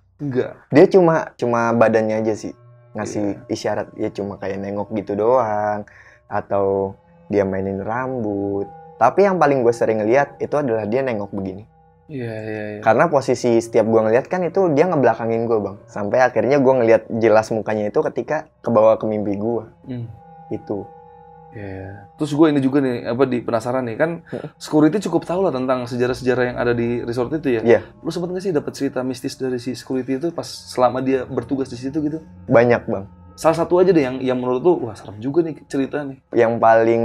Dia cuma badannya aja sih ngasih isyarat. Ya cuma kayak nengok gitu doang, atau dia mainin rambut. Tapi yang paling gue sering ngeliat itu adalah dia nengok begini. Iya. Karena posisi setiap gue ngeliat kan itu dia ngebelakangin gue bang. Sampai akhirnya gue ngeliat jelas mukanya itu ketika kebawa ke mimpi gue. Itu. Iya. Terus gue ini juga nih, penasaran nih, kan security cukup tahu lah tentang sejarah-sejarah yang ada di resort itu ya. Iya. Lu sempet nggak sih dapat cerita mistis dari si security itu pas selama dia bertugas di situ gitu? Banyak bang. Salah satu aja deh yang menurut lu, wah serem juga nih cerita nih. Yang paling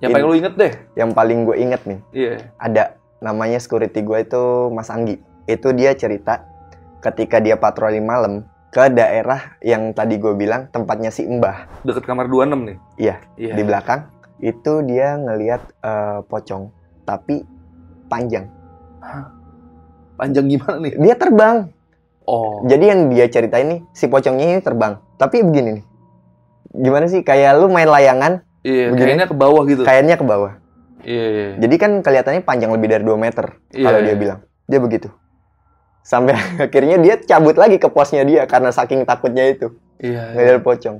lu inget deh. Yang paling gue inget nih. Iya. Ada namanya security gue itu Mas Anggi. Itu dia cerita ketika dia patroli malam ke daerah yang tadi gue bilang tempatnya si Mbah. Deket kamar 26 nih? Iya, di belakang. Itu dia ngelihat pocong, tapi panjang. Hah? Panjang gimana nih? Dia terbang. Oh. Jadi yang dia cerita ini, si pocongnya ini terbang. Tapi begini nih. Gimana sih? Kayak lu main layangan. Iya, kayaknya ke bawah gitu. Kayaknya ke bawah. Iya. Jadi kan kelihatannya panjang lebih dari 2 meter. Kalau dia bilang. Dia begitu. Sampai akhirnya dia cabut lagi ke posnya dia karena saking takutnya itu. Iya. Ngeliat pocong.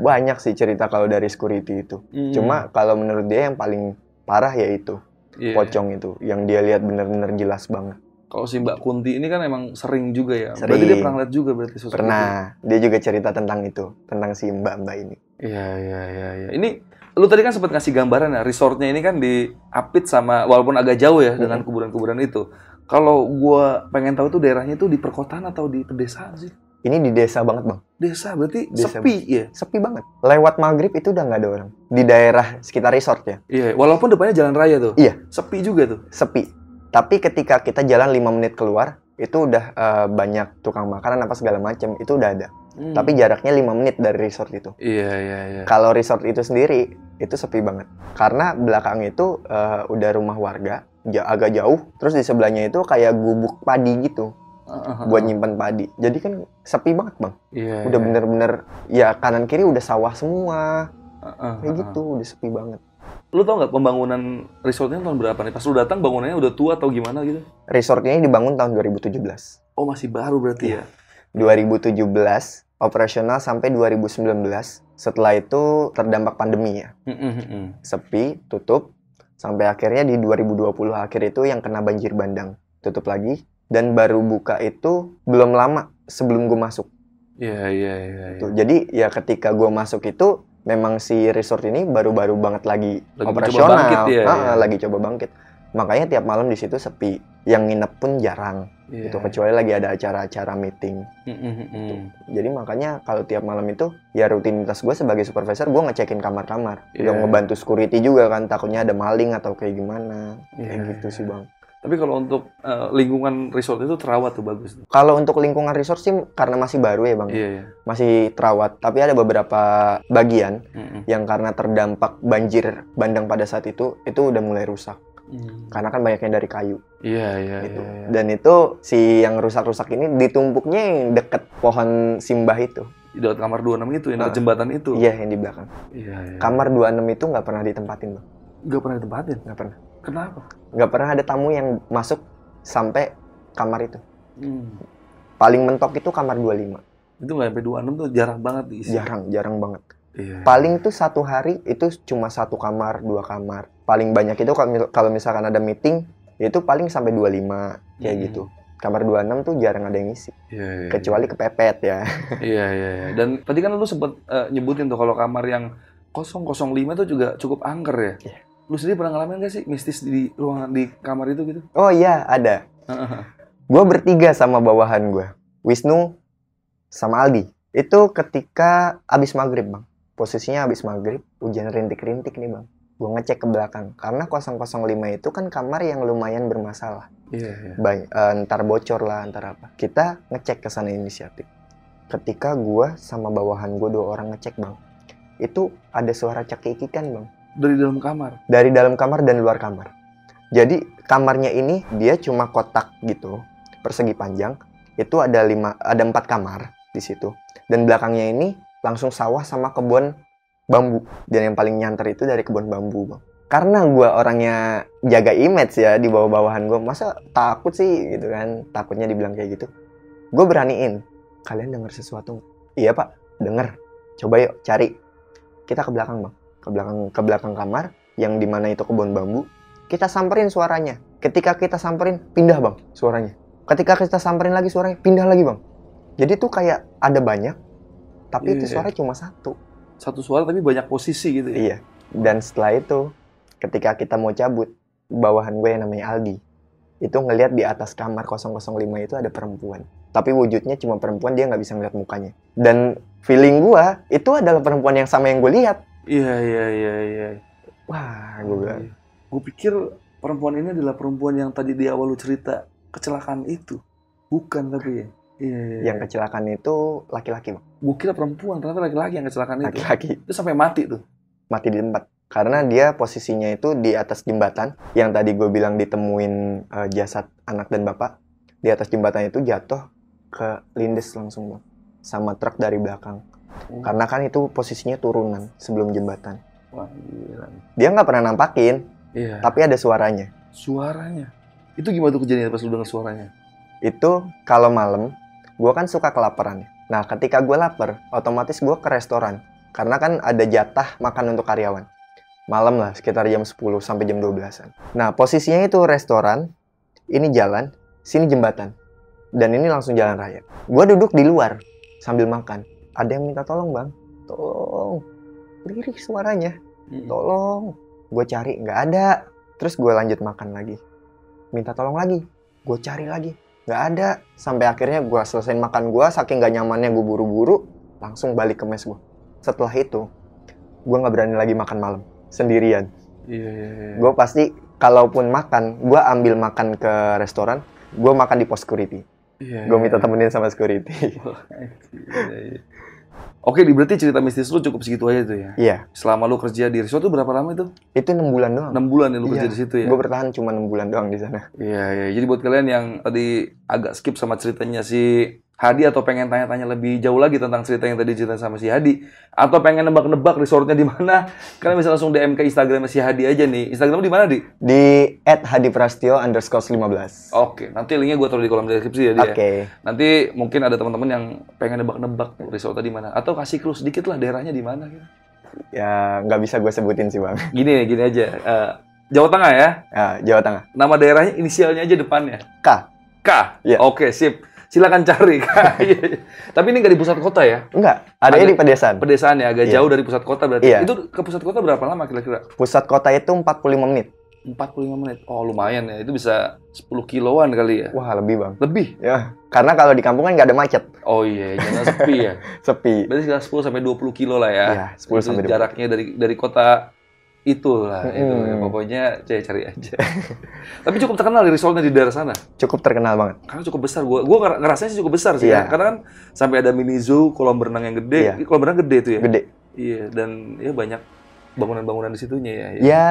Banyak sih cerita kalau dari security itu. Cuma kalau menurut dia yang paling parah ya itu. Pocong itu. Yang dia lihat bener-bener jelas banget. Kalau si Mbak Kunti ini kan emang sering juga ya. Sering. Berarti dia pernah lihat juga berarti sosok Pernah. Itu. Dia juga cerita tentang itu. Tentang si Mbak-Mbak ini. Iya. Ini lu tadi kan sempat ngasih gambaran ya. Resortnya ini kan di Apit sama, walaupun agak jauh ya dengan kuburan-kuburan itu. Kalau gua pengen tahu tuh daerahnya itu di perkotaan atau di pedesaan sih? Ini di desa banget bang. Desa berarti sepi ya? Sepi banget. Lewat maghrib itu udah nggak ada orang. Di daerah sekitar resort ya. Iya, walaupun depannya jalan raya tuh. Iya. Sepi juga tuh. Sepi. Tapi ketika kita jalan 5 menit keluar, itu udah banyak tukang makanan apa segala macam. Itu udah ada. Tapi jaraknya 5 menit dari resort itu. Iya. Kalau resort itu sendiri, itu sepi banget. Karena belakang itu udah rumah warga. Agak jauh, terus di sebelahnya itu kayak gubuk padi gitu buat nyimpan padi. Jadi kan sepi banget bang. Iya. Udah bener-bener ya kanan kiri udah sawah semua. Kayak gitu, udah sepi banget. Lu tau nggak pembangunan resortnya tahun berapa nih? Pas lu datang bangunannya udah tua atau gimana gitu? Resortnya ini dibangun tahun 2017. Oh masih baru berarti ya? 2017 operasional sampai 2019. Setelah itu terdampak pandemi ya. Sepi, tutup. Sampai akhirnya di 2020 akhir itu yang kena banjir bandang. Tutup lagi. Dan baru buka itu belum lama sebelum gue masuk. Iya. Jadi ya ketika gue masuk itu memang si resort ini baru-baru banget lagi operasional. Coba bangkit, lagi coba bangkit. Makanya tiap malam di situ sepi. Yang nginep pun jarang. Itu kecuali lagi ada acara-acara meeting. Jadi makanya kalau tiap malam itu ya rutinitas gue sebagai supervisor gue ngecekin kamar-kamar. Udah ngebantu security juga kan, takutnya ada maling atau kayak gimana. Kayak gitu sih bang. Tapi kalau untuk lingkungan resort itu terawat tuh bagus. Kalau untuk lingkungan resort sih karena masih baru ya bang. Masih terawat. Tapi ada beberapa bagian yang karena terdampak banjir bandang pada saat itu udah mulai rusak. Karena kan banyaknya dari kayu. Iya. Dan itu si yang rusak-rusak ini ditumpuknya yang deket pohon simbah itu. Di dekat kamar 26 itu, yang dekat jembatan itu. Iya, yang di belakang. Iya. Kamar 26 itu nggak pernah ditempatin, bang. Nggak pernah ditempatin? Nggak pernah. Kenapa? Nggak pernah ada tamu yang masuk sampai kamar itu. Paling mentok itu kamar 25. Itu nggak sampai 26 tuh jarang banget diisi. Jarang banget. Iya. Paling tuh satu hari itu cuma 1 kamar, 2 kamar. Paling banyak itu kalau misalkan ada meeting, itu paling sampai 25 kayak gitu. Kamar 26 tuh jarang ada yang ngisi. Iya. Kecuali kepepet ya. Iya. Dan tadi kan lu sempet nyebutin tuh kalau kamar yang 005 tuh juga cukup angker ya. Iya. Lu sendiri pernah ngalamin gak sih mistis di ruangan di kamar itu gitu? Oh iya, ada. Gue bertiga sama bawahan gue. Wisnu sama Aldi. Itu ketika abis maghrib bang. Posisinya abis maghrib, hujan rintik-rintik nih bang. Gue ngecek ke belakang. Karena 005 itu kan kamar yang lumayan bermasalah. Iya. Ntar bocor lah, ntar apa. Kita ngecek ke sana inisiatif. Ketika gue sama bawahan gue 2 orang ngecek, Bang. Itu ada suara cekikikan, Bang. Dari dalam kamar? Dari dalam kamar dan luar kamar. Jadi kamarnya ini dia cuma kotak gitu, persegi panjang. Itu ada 4 kamar di situ. Dan belakangnya ini langsung sawah sama kebun bambu. Dan yang paling nyanter itu dari kebun bambu, Bang. Karena gue orangnya jaga image ya di bawah-bawahan gue. Masa takut sih gitu kan. Takutnya dibilang kayak gitu. Gue beraniin. Kalian dengar sesuatu? Iya, Pak, denger. Coba yuk cari. Kita ke belakang, Bang. Ke belakang kamar yang dimana itu kebun bambu. Kita samperin suaranya. Ketika kita samperin, pindah, Bang, suaranya. Ketika kita samperin lagi suaranya, pindah lagi, Bang. Jadi tuh kayak ada banyak, tapi itu suara cuma satu. Satu suara tapi banyak posisi gitu ya? Iya. Dan setelah itu, ketika kita mau cabut, bawahan gue yang namanya Aldi, itu ngelihat di atas kamar 005 itu ada perempuan. Tapi wujudnya cuma perempuan, dia nggak bisa ngeliat mukanya. Dan feeling gue, itu adalah perempuan yang sama yang gue lihat. Iya. Wah, gue bilang. Gue pikir perempuan ini adalah perempuan yang tadi di awal lu cerita kecelakaan itu. Bukan tapi ya? Iya. Yang kecelakaan itu laki-laki, Bang. Gue kira perempuan, ternyata laki-laki yang kecelakaan itu. Laki-laki. Itu sampai mati tuh? Mati di tempat. Karena dia posisinya itu di atas jembatan. Yang tadi gue bilang ditemuin jasad anak dan bapak. Di atas jembatan itu jatuh ke lindes langsung, Bang. Sama truk dari belakang. Karena kan itu posisinya turunan sebelum jembatan. Wah, gila. Dia nggak pernah nampakin. Iya. Tapi ada suaranya. Suaranya? Itu gimana tuh kejadian pas lu dengar suaranya? Itu kalau malam, gue kan suka kelaparan. Nah, ketika gue lapar, otomatis gue ke restoran. Karena kan ada jatah makan untuk karyawan. Malam lah, sekitar jam 10 sampai jam 12-an. Nah, posisinya itu restoran, ini jalan, sini jembatan. Dan ini langsung jalan raya. Gue duduk di luar, sambil makan. Ada yang minta tolong, Bang. Tolong. Lirik suaranya. Tolong. Gue cari, nggak ada. Terus gue lanjut makan lagi. Minta tolong lagi. Gue cari lagi. Nggak ada. Sampai akhirnya gue selesai makan gue, saking nggak nyamannya gue buru-buru, langsung balik ke mes gue. Setelah itu, gue nggak berani lagi makan malam. Sendirian. Iya. Gue pasti, kalaupun makan, gue ambil makan ke restoran, gue makan di pos security. Gue minta temenin sama security. Iya. Oke, berarti cerita mistis lu cukup segitu aja tuh ya? Iya. Selama lu kerja di resort tuh berapa lama itu? Itu 6 bulan doang. 6 bulan ya lu kerja di situ ya? Gue bertahan cuma 6 bulan doang di sana. Iya. Jadi buat kalian yang tadi agak skip sama ceritanya si Hadi atau pengen tanya-tanya lebih jauh lagi tentang cerita yang tadi cerita sama si Hadi, atau pengen nebak-nebak resortnya di mana, kalian bisa langsung DM ke Instagram si Hadi aja nih. Instagram di mana, Di? Di @hadiprastio_15. Oke, nanti linknya gue taruh di kolom deskripsi ya, dia. Oke. Nanti mungkin ada teman-teman yang pengen nebak-nebak resortnya di mana, atau kasih clue sedikit lah daerahnya di mana gitu. Ya, nggak bisa gue sebutin sih, Bang. Gini aja. Jawa Tengah ya? Ya, Jawa Tengah. Nama daerahnya inisialnya aja depannya. K. Iya. Oke, sip. Silakan cari. Tapi ini nggak di pusat kota ya? Enggak, adanya di pedesaan. Pedesaan ya, agak jauh dari pusat kota berarti. Iya. Itu ke pusat kota berapa lama kira-kira? Pusat kota itu 45 menit. 45 menit. Oh, lumayan ya. Itu bisa 10 kiloan kali ya? Wah, lebih, Bang. Lebih? Ya, karena kalau di kampung kan nggak ada macet. Oh iya, jangan sepi ya. Sepi. Berarti sekitar 10 sampai 20 kilo lah ya. Iya, 10 sampai 20. Jaraknya dari kota itu lah. Itu ya. Pokoknya cari aja. Tapi cukup terkenal di resortnya di daerah sana. Cukup terkenal banget. Karena cukup besar. Gua ngerasanya sih cukup besar sih. Iya. Ya. Karena kan sampai ada mini zoo, kolam berenang yang gede. Iya. Kolam berenang gede itu ya? Gede. Iya, dan ya banyak bangunan-bangunan di situnya ya. Ya,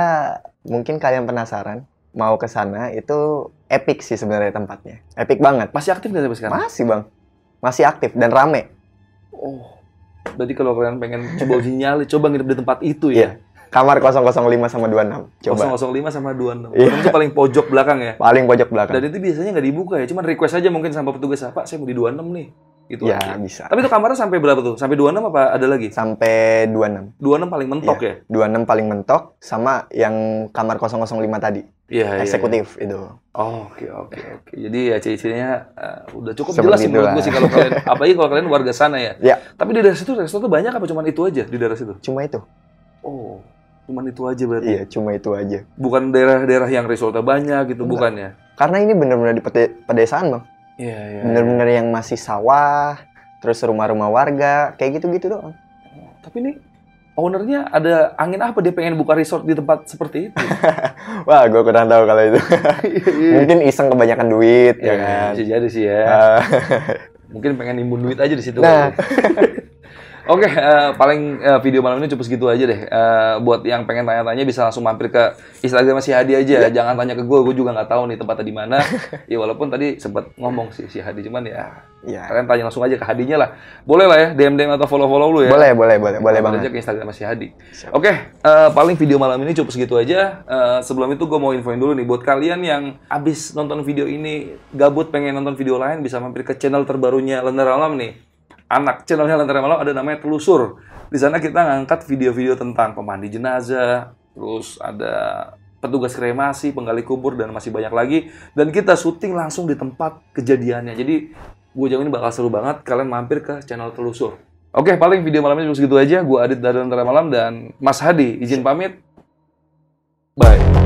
mungkin kalian penasaran. Mau ke sana itu epic sih sebenarnya tempatnya. Epic banget. Masih aktif nggak sampai sekarang? Masih, Bang. Masih aktif dan rame. Oh, berarti kalau kalian pengen coba uji nyali, coba nginep di tempat itu ya? Iya. Kamar 005 sama 26. Coba. 005 sama 26. Iya. Itu paling pojok belakang ya? Paling pojok belakang. Dan itu biasanya nggak dibuka ya? Cuman request aja mungkin sama petugas, Pak, saya mau di 26 nih. Gitu Ya, aja. bisa. Tapi itu kamarnya sampai berapa tuh? Sampai 26 apa ada lagi? Sampai 26. 26 paling mentok ya? 26 paling mentok sama yang kamar 005 tadi. Iya, Eksekutif itu. Oh, oke. Jadi ya ciri-cirinya udah cukup Seperti jelas sih menurut itulah. gue sih kalau kalian, apalagi kalau kalian warga sana ya. Ya, Tapi di daerah situ restoran tuh banyak apa cuman itu aja di daerah situ? cuma itu. Oh, cuman itu aja berarti. Iya, cuma itu aja. Bukan daerah-daerah yang resortnya banyak gitu, Enggak. bukan ya? Karena ini benar-benar di pedesaan, Bang. Iya. Benar-benar yang masih sawah, terus rumah-rumah warga, kayak gitu-gitu doang. Tapi ini ownernya ada angin apa dia pengen buka resort di tempat seperti itu? Wah, gue kurang tahu kalau itu. Mungkin iseng kebanyakan duit, ya kan? Bisa jadi sih ya. Mungkin pengen nimbun duit aja di situ. Nah. Oke, paling video malam ini cukup segitu aja deh. Buat yang pengen tanya-tanya bisa langsung mampir ke Instagram si Hadi aja. Jangan tanya ke gue juga nggak tahu nih tempatnya di mana. Ya walaupun tadi sempat ngomong sih si Hadi, cuman ya kalian tanya langsung aja ke Hadinya lah. Boleh lah ya, DM atau follow lu ya. Boleh banget. Aja ke Instagram si Hadi. Oke, paling video malam ini cukup segitu aja. Sebelum itu gue mau infoin dulu nih buat kalian yang abis nonton video ini gabut pengen nonton video lain bisa mampir ke channel terbarunya Lentera Malam nih. Anak channelnya Lentera Malam ada namanya Telusur. Di sana kita ngangkat video-video tentang pemandi jenazah, terus ada petugas kremasi, penggali kubur, dan masih banyak lagi. Dan kita syuting langsung di tempat kejadiannya. Jadi gue jamin bakal seru banget kalian mampir ke channel Telusur. Oke, paling video malam ini cuma segitu aja. Gue Adit dari Lentera Malam dan Mas Hadi izin pamit. Bye.